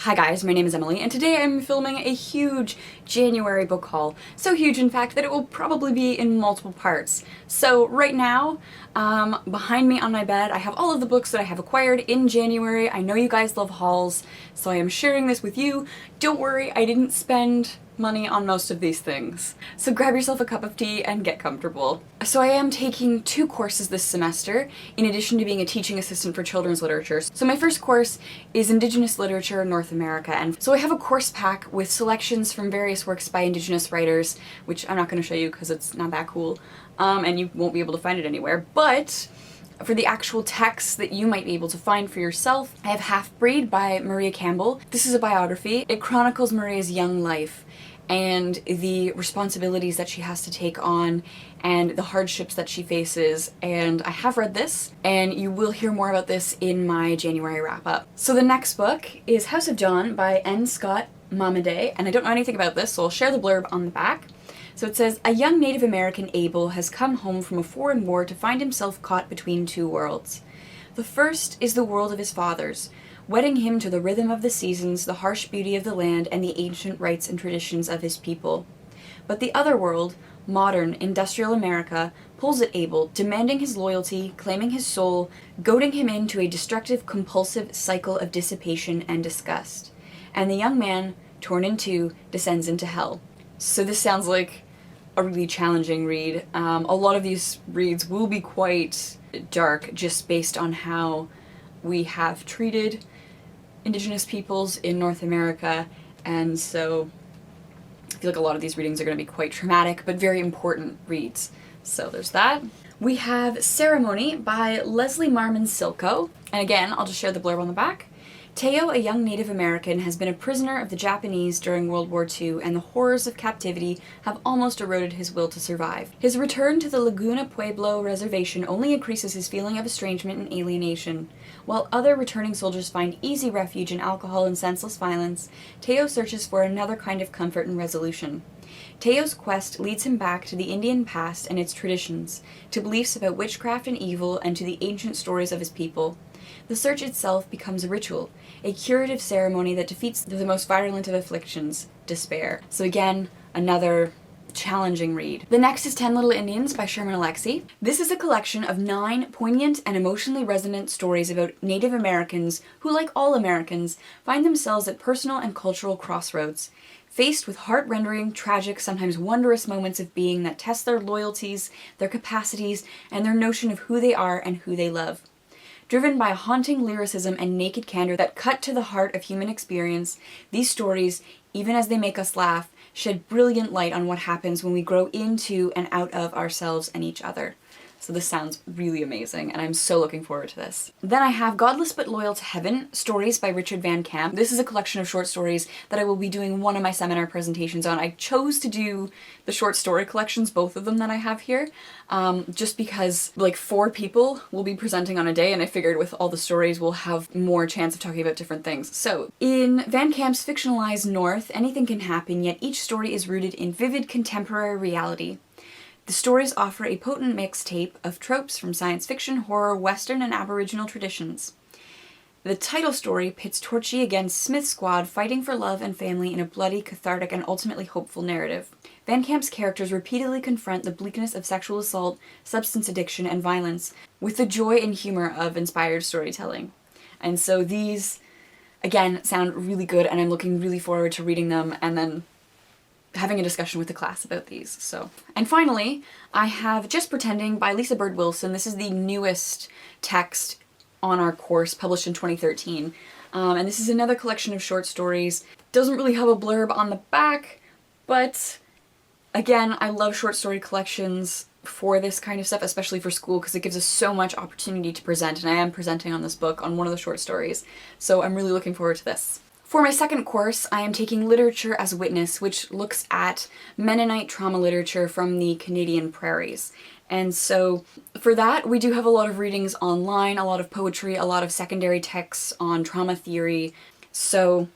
Hi guys, my name is Emily, and today I'm filming a huge January book haul. So huge, in fact, that it will probably be in multiple parts. So right now, behind me on my bed, I have all of the books that I have acquired in January. I know you guys love hauls, so I am sharing this with you. Don't worry, I didn't spend money on most of these things. So grab yourself a cup of tea and get comfortable. So I am taking 2 courses this semester, in addition to being a teaching assistant for children's literature. So my first course is Indigenous Literature in North America, and so I have a course pack with selections from various works by Indigenous writers, which I'm not going to show you because it's not that cool, and you won't be able to find it anywhere, but for the actual text that you might be able to find for yourself, I have Half-Breed by Maria Campbell. This is a biography. It chronicles Maria's young life and the responsibilities that she has to take on and the hardships that she faces, and I have read this, and you will hear more about this in my January wrap-up. So the next book is House of John by N. Scott Momaday, and I don't know anything about this, so I'll share the blurb on the back. So it says, a young Native American Abel has come home from a foreign war to find himself caught between 2 worlds. The first is the world of his fathers, wedding him to the rhythm of the seasons, the harsh beauty of the land, and the ancient rites and traditions of his people. But the other world, modern, industrial America, pulls at Abel, demanding his loyalty, claiming his soul, goading him into a destructive, compulsive cycle of dissipation and disgust. And the young man, torn in 2, descends into hell. So this sounds like a really challenging read. A lot of these reads will be quite dark, just based on how we have treated Indigenous peoples in North America, and so I feel like a lot of these readings are going to be quite traumatic, but very important reads. So there's that. We have Ceremony by Leslie Marmon Silko, and again, I'll just share the blurb on the back. Toews, a young Native American, has been a prisoner of the Japanese during World War II, and the horrors of captivity have almost eroded his will to survive. His return to the Laguna Pueblo reservation only increases his feeling of estrangement and alienation. While other returning soldiers find easy refuge in alcohol and senseless violence, Toews searches for another kind of comfort and resolution. Toews' quest leads him back to the Indian past and its traditions, to beliefs about witchcraft and evil, and to the ancient stories of his people. The search itself becomes a ritual, a curative ceremony that defeats the most virulent of afflictions, despair. So again, another challenging read. The next is 10 Little Indians by Sherman Alexie. This is a collection of 9 poignant and emotionally resonant stories about Native Americans who, like all Americans, find themselves at personal and cultural crossroads, faced with heart-rendering, tragic, sometimes wondrous moments of being that test their loyalties, their capacities, and their notion of who they are and who they love. Driven by a haunting lyricism and naked candor that cut to the heart of human experience, these stories, even as they make us laugh, shed brilliant light on what happens when we grow into and out of ourselves and each other. So this sounds really amazing, and I'm so looking forward to this. Then I have Godless but Loyal to Heaven, Stories by Richard Van Camp. This is a collection of short stories that I will be doing one of my seminar presentations on. I chose to do the short story collections, both of them that I have here, just because like 4 people will be presenting on a day, and I figured with all the stories we'll have more chance of talking about different things. So in Van Camp's fictionalized North, anything can happen, yet each story is rooted in vivid contemporary reality. The stories offer a potent mixtape of tropes from science fiction, horror, western, and aboriginal traditions. The title story pits Torchy against Smith's squad, fighting for love and family in a bloody, cathartic, and ultimately hopeful narrative. Van Camp's characters repeatedly confront the bleakness of sexual assault, substance addiction, and violence with the joy and humor of inspired storytelling. And so these, again, sound really good, and I'm looking really forward to reading them and then having a discussion with the class about these. So, and finally, I have Just Pretending by Lisa Bird Wilson. This is the newest text on our course, published in 2013. And this is another collection of short stories. Doesn't really have a blurb on the back, but again, I love short story collections for this kind of stuff, especially for school, because it gives us so much opportunity to present, and I am presenting on this book on one of the short stories. So I'm really looking forward to this. For my second course, I am taking Literature as Witness, which looks at Mennonite trauma literature from the Canadian prairies. And so for that, we do have a lot of readings online, a lot of poetry, a lot of secondary texts on trauma theory. So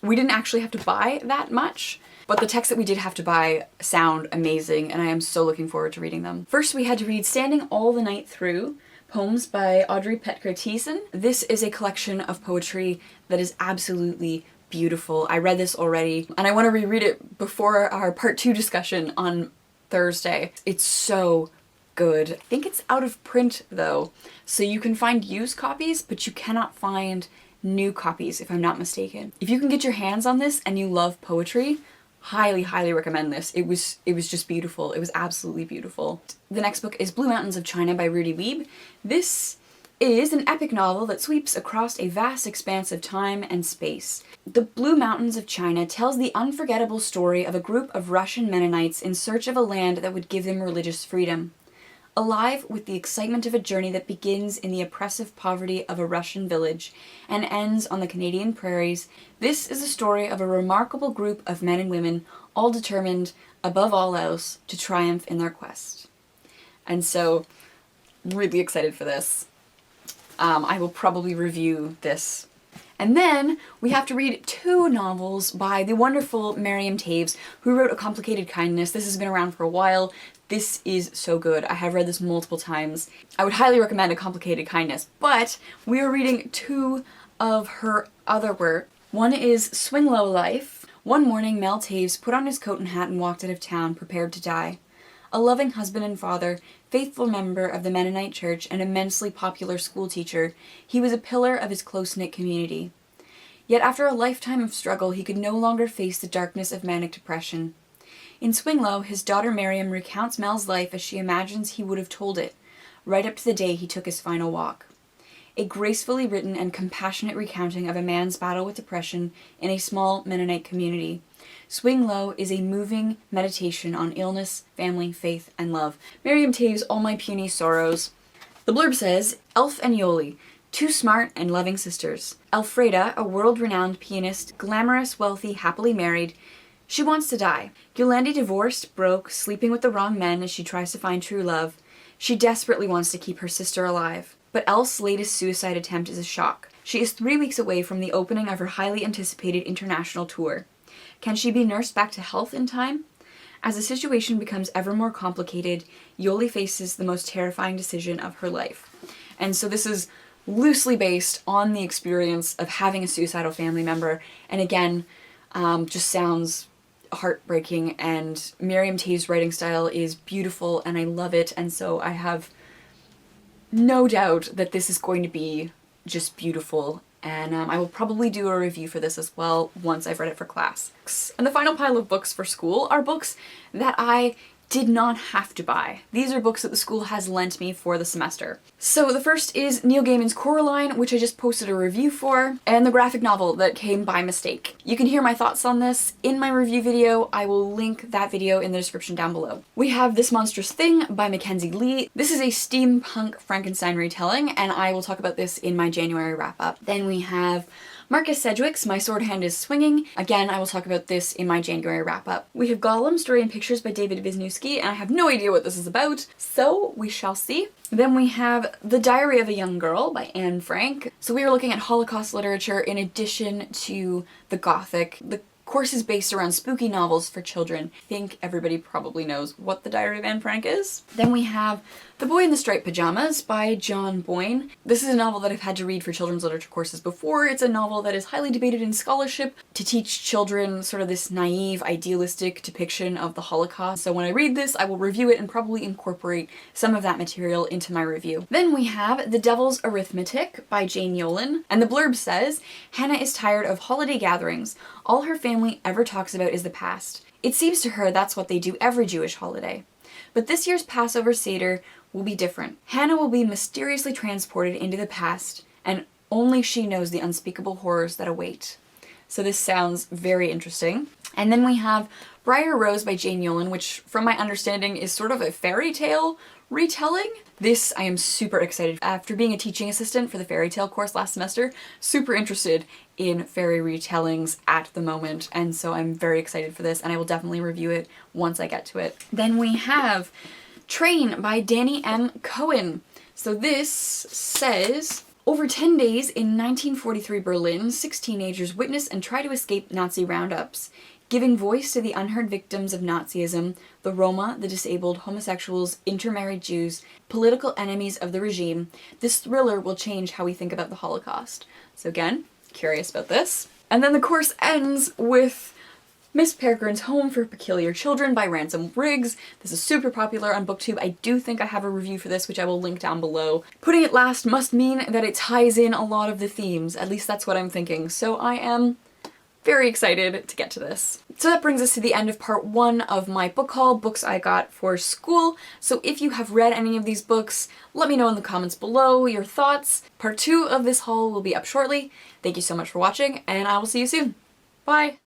we didn't actually have to buy that much, but the texts that we did have to buy sound amazing, and I am so looking forward to reading them. First, we had to read Standing All the Night Through Poems by Audrey Poetker-Thiessen. This is a collection of poetry that is absolutely beautiful. I read this already, and I want to reread it before our part 2 discussion on Thursday. It's so good. I think it's out of print though, so you can find used copies, but you cannot find new copies if I'm not mistaken. If you can get your hands on this and you love poetry, highly, highly recommend this. It was just beautiful. It was absolutely beautiful. The next book is Blue Mountains of China by Rudy Wiebe. This is an epic novel that sweeps across a vast expanse of time and space. The Blue Mountains of China tells the unforgettable story of a group of Russian Mennonites in search of a land that would give them religious freedom. Alive with the excitement of a journey that begins in the oppressive poverty of a Russian village and ends on the Canadian prairies, this is a story of a remarkable group of men and women, all determined, above all else, to triumph in their quest. And so, really excited for this. I will probably review this. And then we have to read 2 novels by the wonderful Miriam, who wrote A Complicated Kindness. This has been around for a while. This is so good. I have read this multiple times. I would highly recommend A Complicated Kindness, but we are reading 2 of her other work. One is Swing Low Life. One morning, Mel Toews put on his coat and hat and walked out of town, prepared to die. A loving husband and father, faithful member of the Mennonite Church, and immensely popular schoolteacher, he was a pillar of his close-knit community. Yet after a lifetime of struggle, he could no longer face the darkness of manic depression. In Swing Low, his daughter Miriam recounts Mel's life as she imagines he would have told it, right up to the day he took his final walk. A gracefully written and compassionate recounting of a man's battle with depression in a small Mennonite community. Swing Low is a moving meditation on illness, family, faith, and love. Miriam Toews, All My Puny Sorrows. The blurb says, Elf and Yoli, 2 smart and loving sisters. Elfreda, a world-renowned pianist, glamorous, wealthy, happily married. She wants to die. Yolandi divorced, broke, sleeping with the wrong men as she tries to find true love. She desperately wants to keep her sister alive. But Elf's latest suicide attempt is a shock. She is 3 weeks away from the opening of her highly anticipated international tour. Can she be nursed back to health in time? As the situation becomes ever more complicated, Yoli faces the most terrifying decision of her life. And so this is loosely based on the experience of having a suicidal family member, and again, just sounds heartbreaking, and Miriam Toews' writing style is beautiful and I love it, and so I have no doubt that this is going to be just beautiful. And I will probably do a review for this as well once I've read it for class. And the final pile of books for school are books that I did not have to buy. These are books that the school has lent me for the semester. So the first is Neil Gaiman's Coraline, which I just posted a review for, and the graphic novel that came by mistake. You can hear my thoughts on this in my review video. I will link that video in the description down below. We have This Monstrous Thing by Mackenzi Lee. This is a steampunk Frankenstein retelling, and I will talk about this in my January wrap-up. Then we have Marcus Sedgwick's My Swordhand is Swinging. Again, I will talk about this in my January wrap-up. We have Golem, Story and Pictures by David Wisiewski, and I have no idea what this is about, so we shall see. Then we have The Diary of a Young Girl by Anne Frank. So we are looking at Holocaust literature in addition to the Gothic. The course is based around spooky novels for children. I think everybody probably knows what The Diary of Anne Frank is. Then we have The Boy in the Striped Pajamas by John Boyne. This is a novel that I've had to read for children's literature courses before. It's a novel that is highly debated in scholarship to teach children sort of this naive, idealistic depiction of the Holocaust. So when I read this, I will review it and probably incorporate some of that material into my review. Then we have The Devil's Arithmetic by Jane Yolen. And the blurb says, Hannah is tired of holiday gatherings. All her family ever talks about is the past. It seems to her that's what they do every Jewish holiday. But this year's Passover Seder will be different. Hannah will be mysteriously transported into the past, and only she knows the unspeakable horrors that await. So this sounds very interesting. And then we have Briar Rose by Jane Yolen, which from my understanding is sort of a fairy tale retelling. This I am super excited. After being a teaching assistant for the fairy tale course last semester, super interested in fairy retellings at the moment, and so I'm very excited for this, and I will definitely review it once I get to it. Then we have Train by Danny M. Cohen. So this says, over 10 days in 1943 Berlin, 6 teenagers witness and try to escape Nazi roundups. giving voice to the unheard victims of Nazism, the Roma, the disabled, homosexuals, intermarried Jews, political enemies of the regime. This thriller will change how we think about the Holocaust. So again, curious about this. And then the course ends with Miss Peregrine's Home for Peculiar Children by Ransom Riggs. This is super popular on BookTube. I do think I have a review for this, which I will link down below. Putting it last must mean that it ties in a lot of the themes. At least that's what I'm thinking. So I am very excited to get to this. So that brings us to the end of part 1 of my book haul, books I got for school. So if you have read any of these books, let me know in the comments below your thoughts. Part 2 of this haul will be up shortly. Thank you so much for watching, and I will see you soon. Bye!